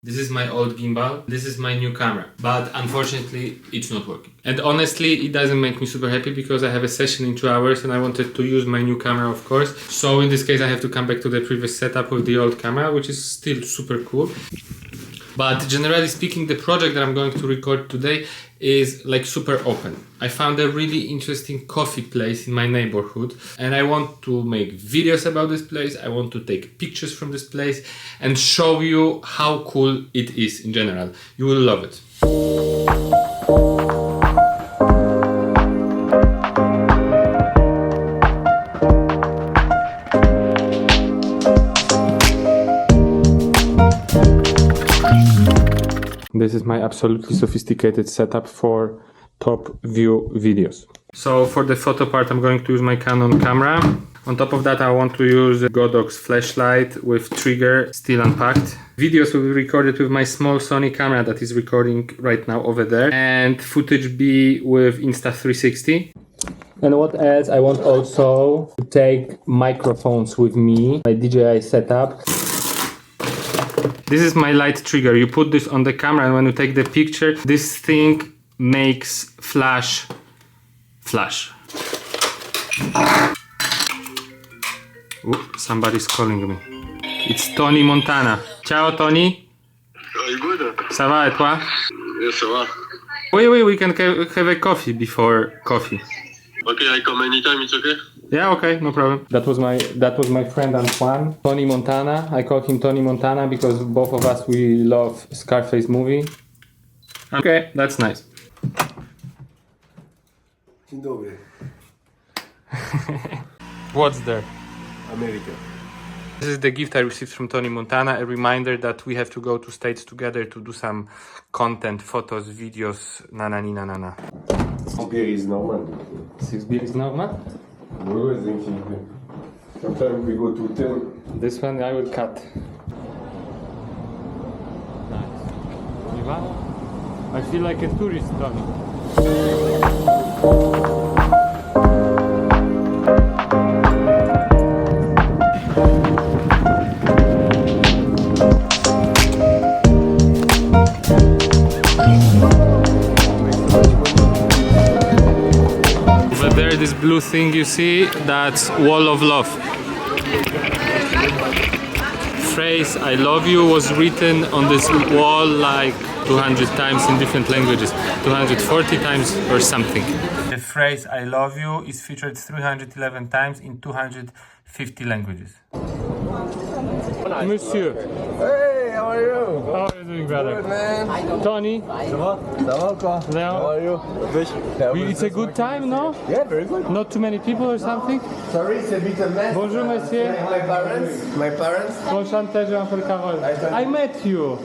This is my old gimbal. This is my new camera. But unfortunately, it's not working. And honestly, it doesn't make me super happy because I have a session in 2 hours and I wanted to use my new camera, of course. So in this case, I have to come back to the previous setup with the old camera, which is still super cool. But generally speaking, the project that I'm going to record today is like super open. I found a really interesting coffee place in my neighborhood and I want to make videos about this place. I want to take pictures from this place and show you how cool it is in general. You will love it. This is my absolutely sophisticated setup for top view videos. So for the photo part, I'm going to use my Canon camera. On top of that, I want to use a Godox flashlight with trigger still unpacked. Videos will be recorded with my small Sony camera that is recording right now over there. And footage be with Insta360. And what else? I want also to take microphones with me, my DJI setup. This is my light trigger. You put this on the camera and when you take the picture, this thing makes flash. Ooh, somebody's calling me. It's Tony Montana. Ciao Tony. Are you good? Ça va et toi? Yes, ça va. Wait, we can have a coffee before coffee. Okay, I come anytime, it's okay? Yeah, okay, no problem. That was my friend Antoine, Tony Montana. I call him Tony Montana because both of us we love Scarface movie. Okay, that's nice. Dzień dobry. What's there? America. This is the gift I received from Tony Montana, a reminder that we have to go to States together to do some content, photos, videos, na. 6 beer is normal. 6 beer is normal? Always thinking. Sometimes we go to 10. This one I will cut. Nice. Ivano? I feel like a tourist, Tony. Over there, this blue thing you see, that's Wall of Love. Phrase I love you was written on this wall like 200 times in different languages, 240 times or something. The phrase I love you is featured 311 times in 250 languages. Monsieur. Hey, how are you? How are you doing, brother? Good, man. Tony. Ça va? Ça va quoi? Léon. How are you? It's a good time, no? Yeah, very good. Not too many people or something? Sorry, it's a bit of mess. Bonjour, monsieur. My parents. Enchanté, je m'appelle Carole. I met you.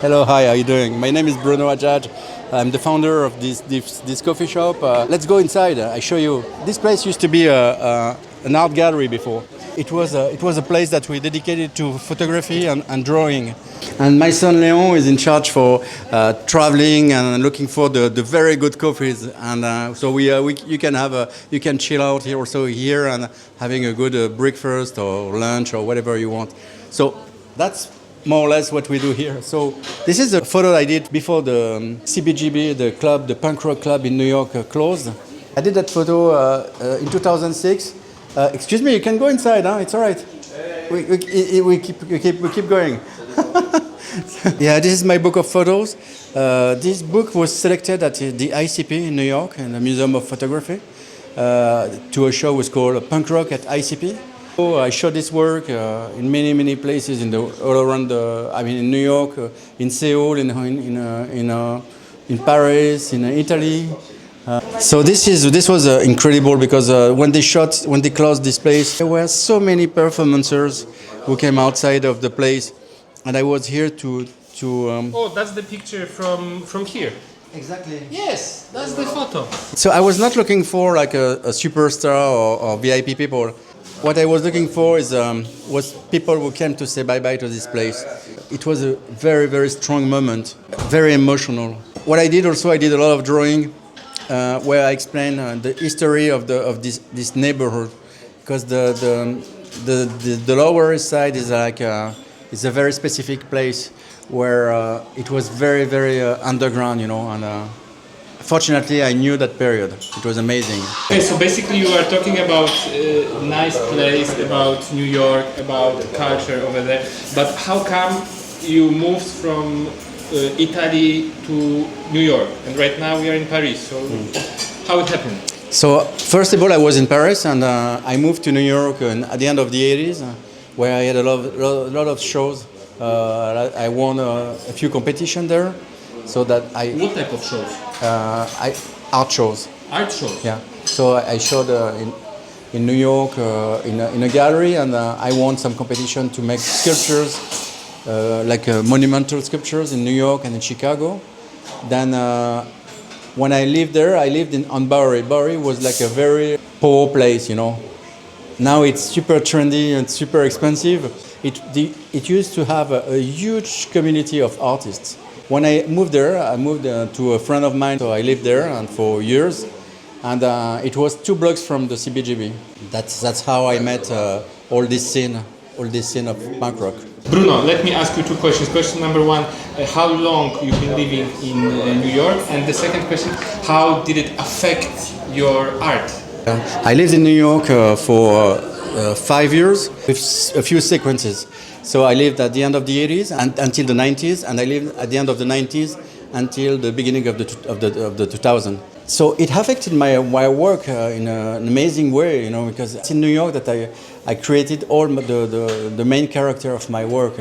Hello, hi, how are you doing? My name is Bruno Hadjadj. I'm the founder of this coffee shop. Let's go inside. I show you. This place used to be an art gallery before. It was a place that we dedicated to photography and drawing. And my son Léon is in charge for traveling and looking for the very good coffees. And so you can chill out here also here and having a good breakfast or lunch or whatever you want. So that's more or less what we do here. So this is a photo I did before the CBGB, the punk rock club in New York, closed. I did that photo in 2006. Excuse me, you can go inside, huh? It's all right. We keep going. Yeah, this is my book of photos. This book was selected at the ICP in New York, in the Museum of Photography, to a show was called Punk Rock at ICP. So I showed this work in many places all around in New York, in Seoul, in Paris, in Italy. So this was incredible because when they closed this place, there were so many performers who came outside of the place, and I was here to. Oh, that's the picture from here. Exactly. Yes, that's the photo. So I was not looking for like a superstar or VIP people. What I was looking for was people who came to say bye-bye to this place. It was a very strong moment, very emotional. What I did also, I did a lot of drawing. Where I explain the history of this neighborhood, because the Lower East Side is like is a very specific place where it was very, very underground, and fortunately I knew that period. It was amazing. Okay, so basically you are talking about nice place, about New York, about culture over there. But how come you moved from Italy to New York? And right now we are in Paris. So how it happened? So first of all, I was in Paris, and I moved to New York at the end of the 80s, where I had a lot of shows. I won a few competitions there, so that What type of shows? Art shows. Art shows? Yeah. So I showed in New York in a gallery, and I won some competition to make sculptures, like monumental sculptures in New York and in Chicago. Then when I lived there, I lived on Bowery. Bowery was like a very poor place, Now it's super trendy and super expensive. It used to have a huge community of artists. When I moved there, I moved to a friend of mine, so I lived there and for years. And it was 2 blocks from the CBGB. That's how I met all this scene of punk rock. Bruno, let me ask you 2 questions. Question number 1, how long you've been living in New York? And the second question, how did it affect your art? I lived in New York for 5 years with a few sequences. So I lived at the end of the 80s and until the 90s, and I lived at the end of the 90s until the beginning of the 2000s. So it affected my work in an amazing way, because it's in New York that I created all the main character of my work.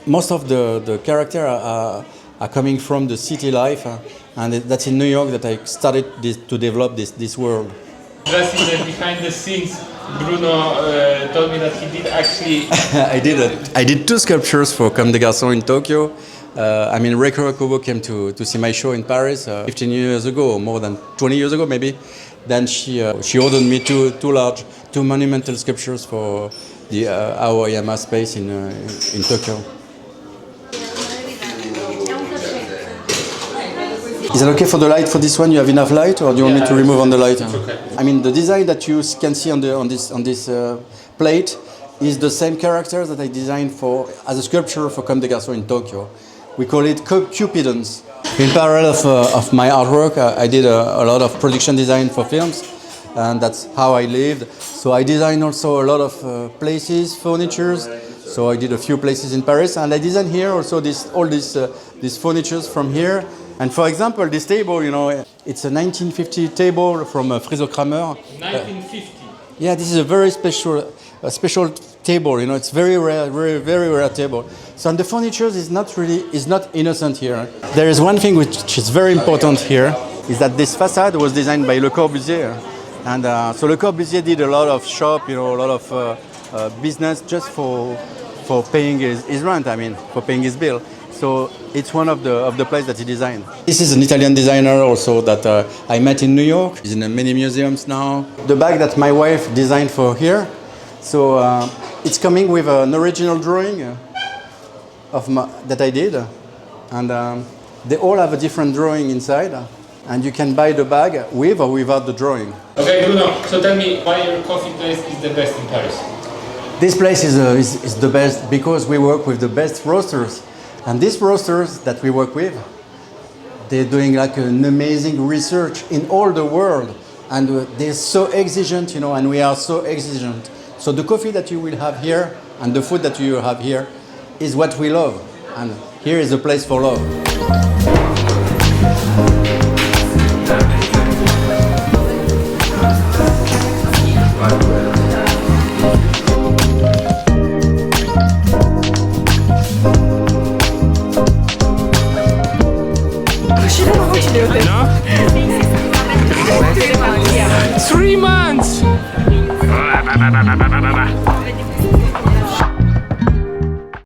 Most of the character are coming from the city life, and that's in New York that I started to develop this world. Just behind the scenes, Bruno told me that he did actually... I did 2 sculptures for Comme des Garçons in Tokyo. Reiko Kubo came to see my show in Paris 15 years ago, or more than 20 years ago maybe. Then she ordered me two monumental sculptures for the Aoyama space in Tokyo. Is it okay for the light for this one? You have enough light, or do you want me to remove on the light? It's okay. The design that you can see on this plate is the same character that I designed as a sculpture for Comme des Garçons in Tokyo. We call it Cupidons. In parallel of my artwork, I did a lot of production design for films, and that's how I lived. So I designed also a lot of places, furnitures. So I did a few places in Paris, and I designed here also all these furnitures from here. And for example, this table, it's a 1950 table from Friso Kramer. 1950? Yeah, this is a very special table. It's very rare, very rare table. So and the furniture is not innocent here. There is one thing which is very important here, is that this facade was designed by Le Corbusier, and so Le Corbusier did a lot of shop, a lot of business just for paying his rent. For paying his bill. So it's one of the places that he designed. This is an Italian designer also that I met in New York. He's in many museums now. The bag that my wife designed for here. So it's coming with an original drawing that I did, and they all have a different drawing inside. And you can buy the bag with or without the drawing. Okay, Bruno. So tell me why your coffee place is the best in Paris. This place is the best because we work with the best roasters. And these roasters that we work with, they're doing like an amazing research in all the world. And they're so exigent, and we are so exigent. So the coffee that you will have here and the food that you have here is what we love. And here is a place for love. No? 3 months!